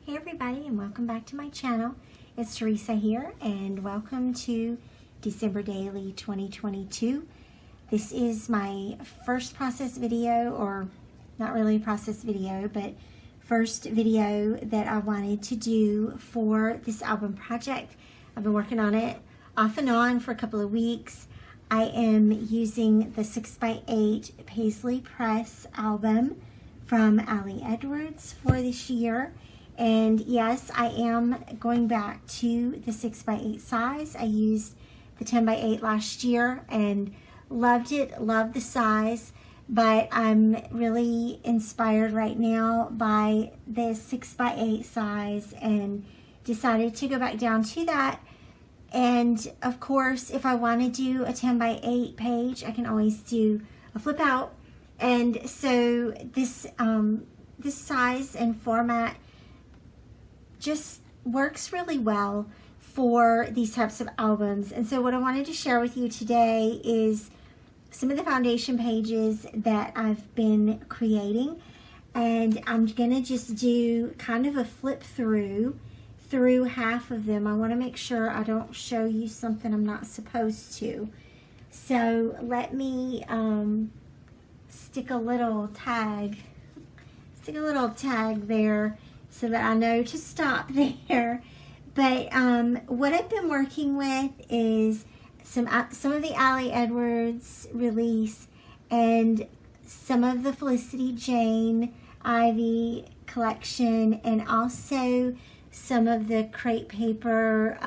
Hey everybody, and welcome back to my channel. It's Theresa here, and welcome to December Daily 2022. This is my first process video, or not really a process video, but first video that I wanted to do for this album project. I've been working on it off and on for a couple of weeks. I am using the 6x8 Paislee Press album from Edwards for this year. And yes, I am going back to the 6x8 size. I used the 10x8 last year and loved it, loved the size, but I'm really inspired right now by the 6x8 size and decided to go back down to that. And of course, if I want to do a 10x8 page, I can always do a flip out. And so this size and format just works really well for these types of albums. And so what I wanted to share with you today is some of the foundation pages that I've been creating, and I'm gonna just do kind of a flip through half of them. I want to make sure I don't show you something I'm not supposed to. So let me stick a little tag there so that I know to stop there. But what I've been working with is some of the Edwards release and some of the Felicity Jane Ivy collection, and also some of the crepe paper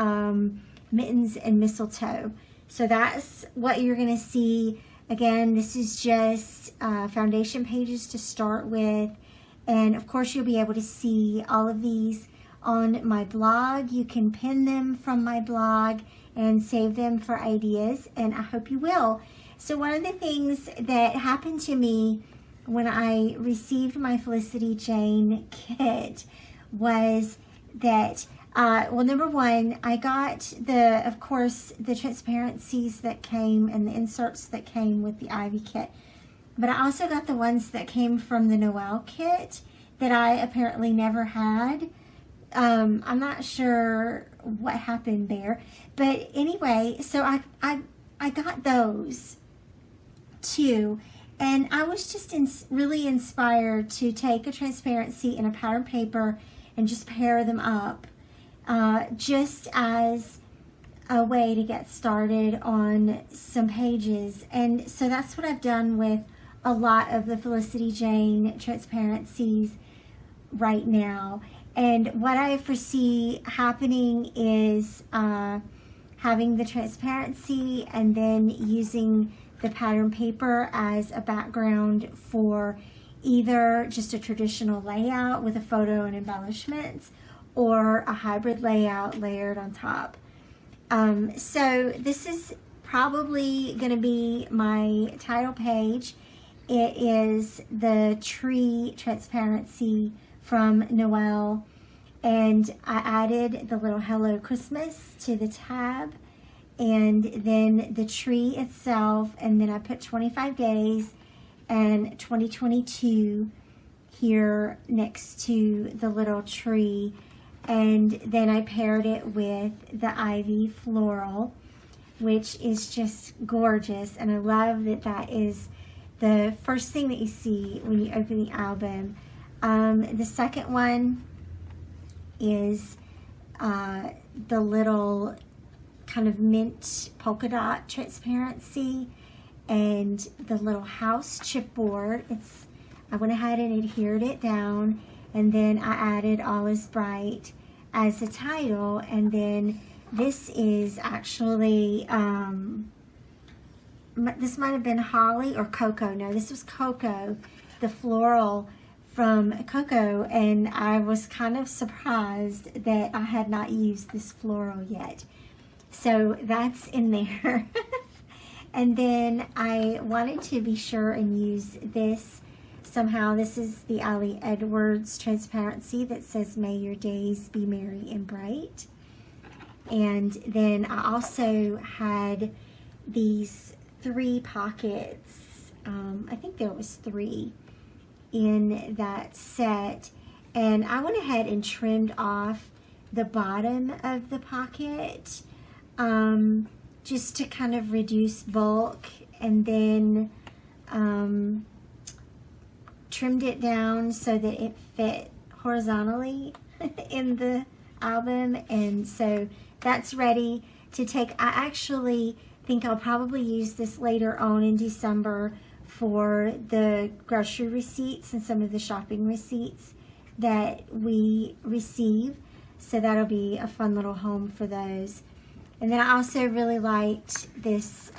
Mittens and Mistletoe. So that's what you're going to see. Again, this is just foundation pages to start with. And of course, you'll be able to see all of these on my blog. You can pin them from my blog and save them for ideas, and I hope you will. So one of the things that happened to me when I received my Felicity Jane kit was that, well, number one, I got of course, the transparencies that came and the inserts that came with the Ivy kit. But I also got the ones that came from the Noel kit that I apparently never had. I'm not sure what happened there. But anyway, so I got those too. And I was just really inspired to take a transparency and a pattern paper and just pair them up just as a way to get started on some pages. And so that's what I've done with a lot of the Felicity Jane transparencies right now. And what I foresee happening is having the transparency and then using the pattern paper as a background for either just a traditional layout with a photo and embellishments, or a hybrid layout layered on top. So this is probably going to be my title page. It is the tree transparency from Noel, and I added the little Hello Christmas to the tab, and then the tree itself, and then I put 25 days and 2022 here next to the little tree, and then I paired it with the Ivy floral, which is just gorgeous. And I love that that is the first thing that you see when you open the album. The second one is the little kind of mint polka dot transparency and the little house chipboard. I went ahead and adhered it down, and then I added All Is Bright as the title. And then this is actually this might have been holly or cocoa. No, this was cocoa, the floral from cocoa, and I was kind of surprised that I had not used this floral yet. So that's in there. And then I wanted to be sure and use this somehow. This is the Edwards transparency that says, "May your days be merry and bright." And then I also had these 3 pockets. I think there was 3 in that set, And I went ahead and trimmed off the bottom of the pocket just to kind of reduce bulk, and then trimmed it down so that it fit horizontally in the album. And so that's ready to take. I actually think I'll probably use this later on in December for the grocery receipts and some of the shopping receipts that we receive. So that'll be a fun little home for those. And then I also really liked this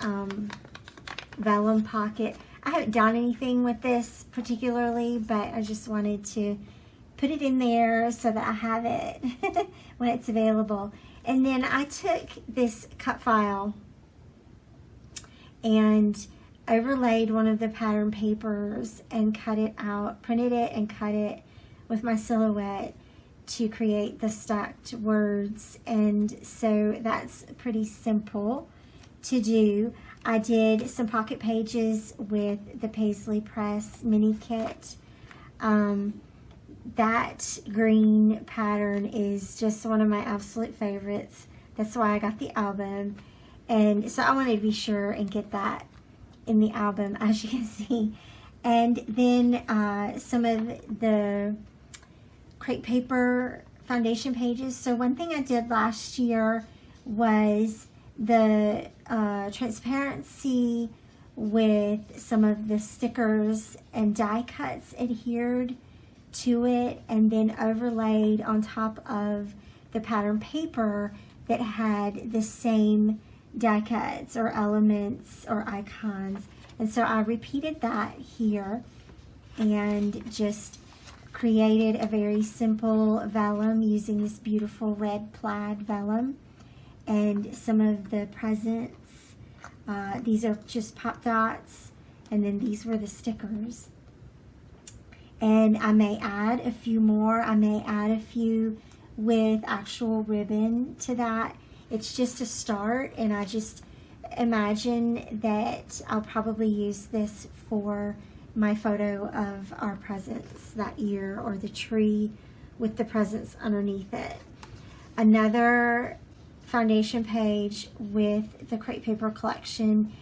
vellum pocket. I haven't done anything with this particularly, but I just wanted to put it in there so that I have it when it's available. And then I took this cut file and overlaid one of the pattern papers and cut it out, printed it and cut it with my silhouette to create the stacked words. And so that's pretty simple to do. I did some pocket pages with the Paislee Press mini kit. That green pattern is just one of my absolute favorites. That's why I got the album. And so I wanted to be sure and get that in the album, as you can see. And then some of the crepe paper foundation pages. So one thing I did last year was the transparency with some of the stickers and die cuts adhered to it, and then overlaid on top of the pattern paper that had the same die cuts or elements or icons. And so I repeated that here and just created a very simple vellum using this beautiful red plaid vellum. And some of the presents, these are just pop dots, and then these were the stickers. And I may add a few more. I may add a few with actual ribbon to that. It's just a start, and I just imagine that I'll probably use this for my photo of our presents that year, or the tree with the presents underneath it. Another foundation page with the crepe paper collection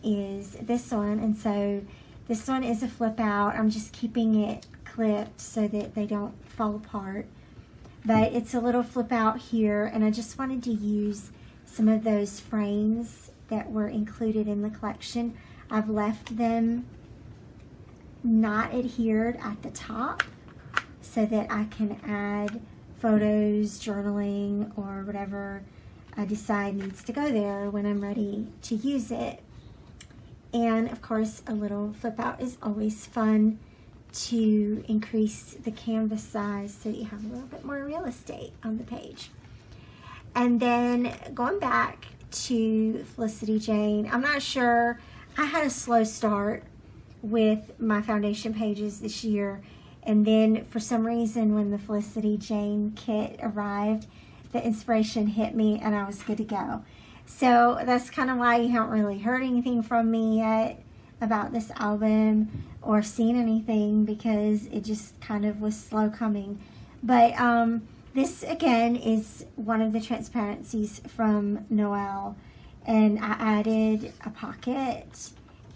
is this one, and so this one is a flip out. I'm just keeping it clipped so that they don't fall apart, but it's a little flip out here, and I just wanted to use some of those frames that were included in the collection. I've left them not adhered at the top so that I can add photos, journaling, or whatever I decide needs to go there when I'm ready to use it. And of course, a little flip out is always fun to increase the canvas size so that you have a little bit more real estate on the page. And then going back to Felicity Jane, I'm not sure, I had a slow start with my foundation pages this year, and then for some reason when the Felicity Jane kit arrived, the inspiration hit me and I was good to go. So that's kind of why you haven't really heard anything from me yet about this album or seen anything, because it just kind of was slow coming. But this again is one of the transparencies from Noel, and I added a pocket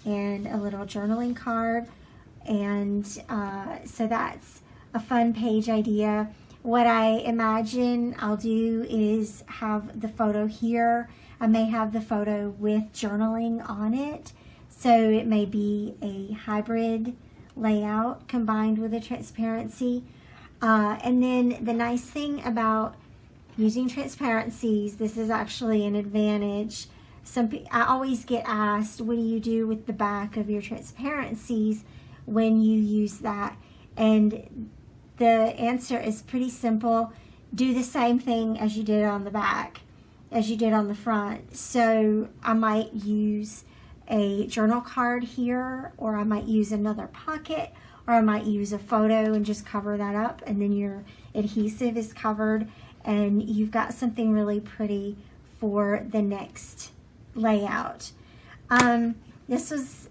and a little journaling card, and so that's a fun page idea. What I imagine I'll do is have the photo here. I may have the photo with journaling on it, so it may be a hybrid layout combined with a transparency. And then the nice thing about using transparencies, this is actually an advantage. I always get asked, what do you do with the back of your transparencies when you use that? And the answer is pretty simple. Do the same thing as you did on the back, as you did on the front. So I might use a journal card here, or I might use another pocket, or I might use a photo and just cover that up, and then your adhesive is covered and you've got something really pretty for the next layout. This was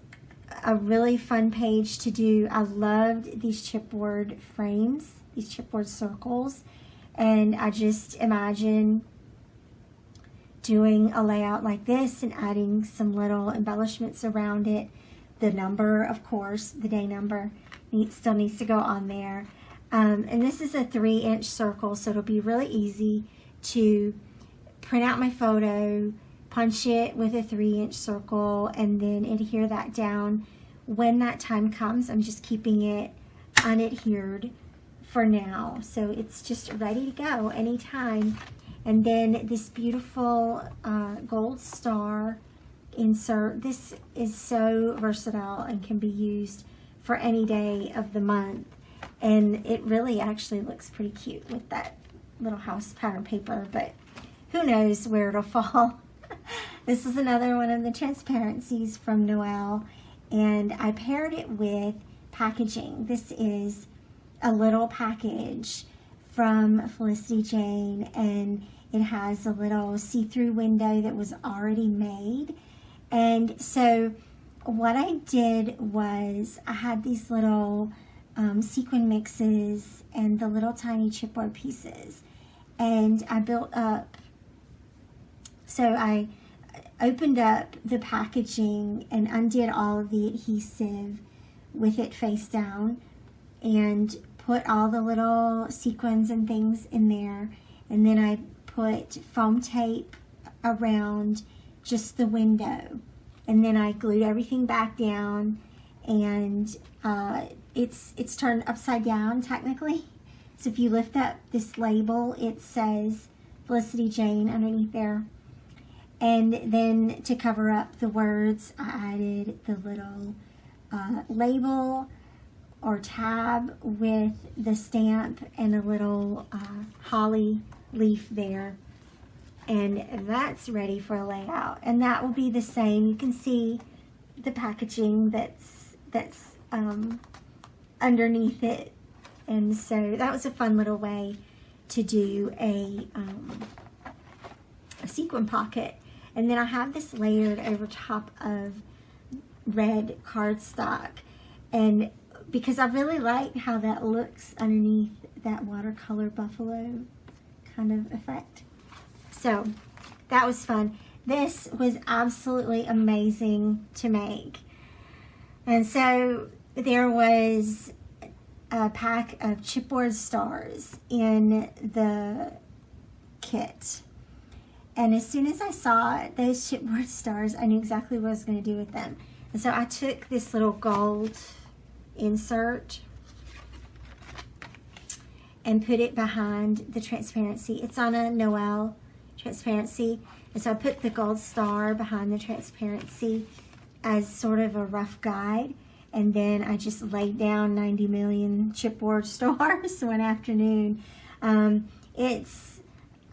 a really fun page to do. I loved these chipboard frames, these chipboard circles. And I just imagine doing a layout like this and adding some little embellishments around it. The number, of course, the day number still needs to go on there. And this is a 3-inch circle, so it'll be really easy to print out my photo, punch it with a 3-inch circle, and then adhere that down. When that time comes, I'm just keeping it unadhered for now, so it's just ready to go anytime. And then this beautiful gold star insert. This is so versatile and can be used for any day of the month, and it really actually looks pretty cute with that little house pattern paper, but who knows where it'll fall. This is another one of the transparencies from Noel, and I paired it with packaging. This is a little package from Felicity Jane, and it has a little see-through window that was already made. And so what I did was I had these little sequin mixes and the little tiny chipboard pieces, and I built up, so I opened up the packaging and undid all of the adhesive with it face down and put all the little sequins and things in there, and then I put foam tape around just the window, and then I glued everything back down, and it's turned upside down technically. So if you lift up this label, it says Felicity Jane underneath there. And then to cover up the words, I added the little label or tab with the stamp and a little holly leaf there. And that's ready for a layout. And that will be the same. You can see the packaging that's underneath it. And so that was a fun little way to do a sequin pocket. And then I have this layered over top of red cardstock, and because I really like how that looks underneath that watercolor buffalo kind of effect. So that was fun. This was absolutely amazing to make. And so there was a pack of chipboard stars in the kit. And as soon as I saw those chipboard stars, I knew exactly what I was going to do with them. And so I took this little gold insert and put it behind the transparency. It's on a Noel transparency. And so I put the gold star behind the transparency as sort of a rough guide. And then I just laid down 90 million chipboard stars one afternoon. It's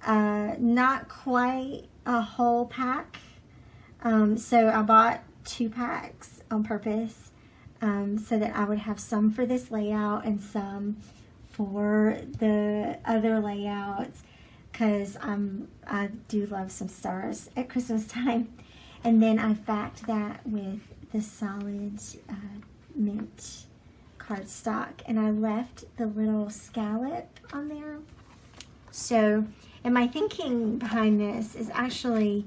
not quite a whole pack, so I bought 2 packs on purpose, so that I would have some for this layout and some for the other layouts, because I do love some stars at Christmas time. And then I backed that with the solid mint cardstock, and I left the little scallop on there. So, and my thinking behind this is actually,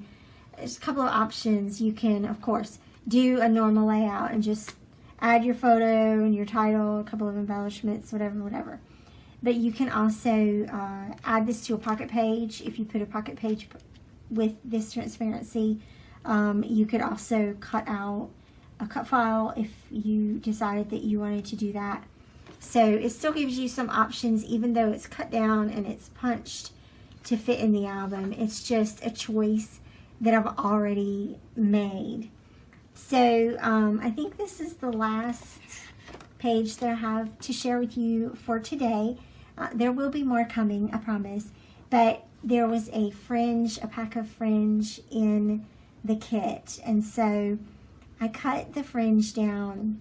there's a couple of options. You can, of course, do a normal layout and just add your photo and your title, a couple of embellishments, whatever. But you can also add this to a pocket page. If you put a pocket page with this transparency, you could also cut out a cut file if you decided that you wanted to do that. So it still gives you some options, even though it's cut down and it's punched to fit in the album. It's just a choice that I've already made. So I think this is the last page that I have to share with you for today. There will be more coming, I promise. But there was a fringe, a pack of fringe in the kit. And so I cut the fringe down,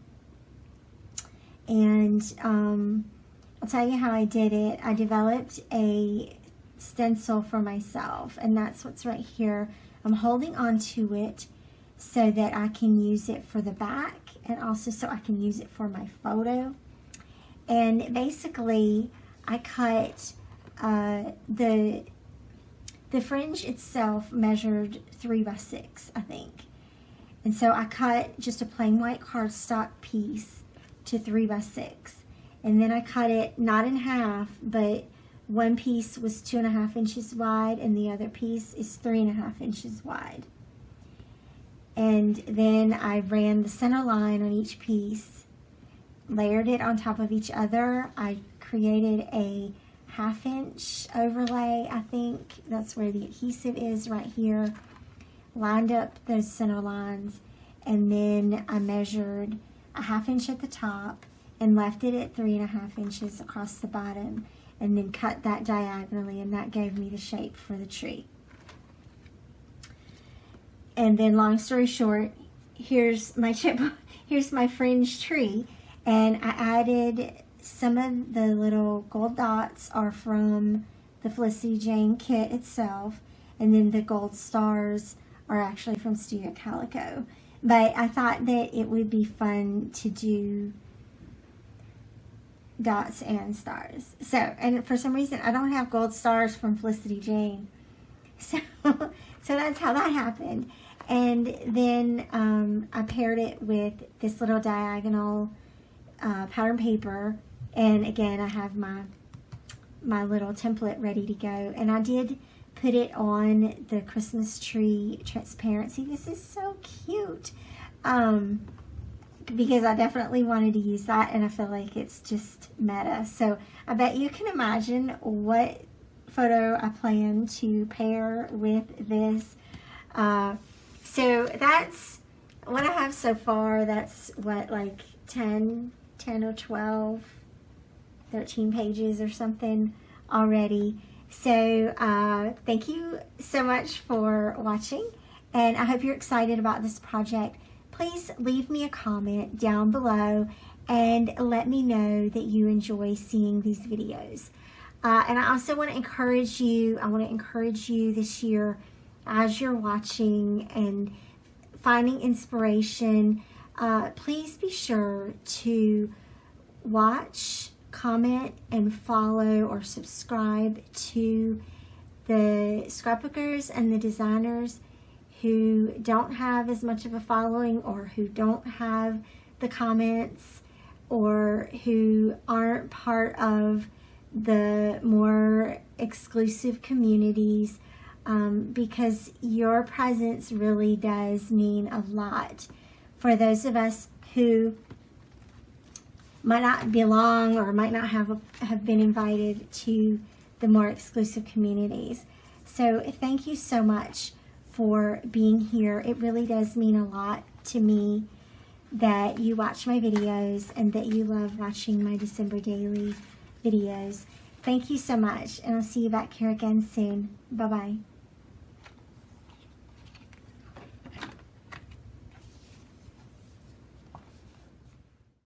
and I'll tell you how I did it. I developed a stencil for myself, and that's what's right here. I'm holding on to it so that I can use it for the back, and also so I can use it for my photo. And basically I cut the fringe itself measured 3 by 6, I think. And so I cut just a plain white cardstock piece to 3 by 6. And then I cut it not in half, but one piece was 2.5 inches wide and the other piece is 3.5 inches wide. And then I ran the center line on each piece, layered it on top of each other. I created a 1/2 inch overlay, I think. That's where the adhesive is, right here. Lined up those center lines, and then I measured a 1/2 inch at the top and left it at 3.5 inches across the bottom, and then cut that diagonally, and that gave me the shape for the tree. And then, long story short, here's my fringe tree, and I added some of the little gold dots are from the Felicity Jane kit itself, and then the gold stars are actually from Studio Calico. But I thought that it would be fun to do dots and stars. So, and for some reason, I don't have gold stars from Felicity Jane. So that's how that happened. And then I paired it with this little diagonal pattern paper. And again, I have my little template ready to go. And I did put it on the Christmas tree transparency. This is so cute. Because I definitely wanted to use that, and I feel like it's just meta. So I bet you can imagine what photo I plan to pair with this. So that's what I have so far. That's what, like 10 or 12, 13 pages or something already. So thank you so much for watching, and I hope you're excited about this project. Please leave me a comment down below and let me know that you enjoy seeing these videos. And I also want to encourage you, this year as you're watching and finding inspiration, please be sure to watch, comment, and follow or subscribe to the scrapbookers and the designers who don't have as much of a following, or who don't have the comments, or who aren't part of the more exclusive communities, because your presence really does mean a lot for those of us who might not belong or might not have been invited to the more exclusive communities. So thank you so much for being here. It really does mean a lot to me that you watch my videos and that you love watching my December daily videos. Thank you so much, and I'll see you back here again soon. Bye-bye.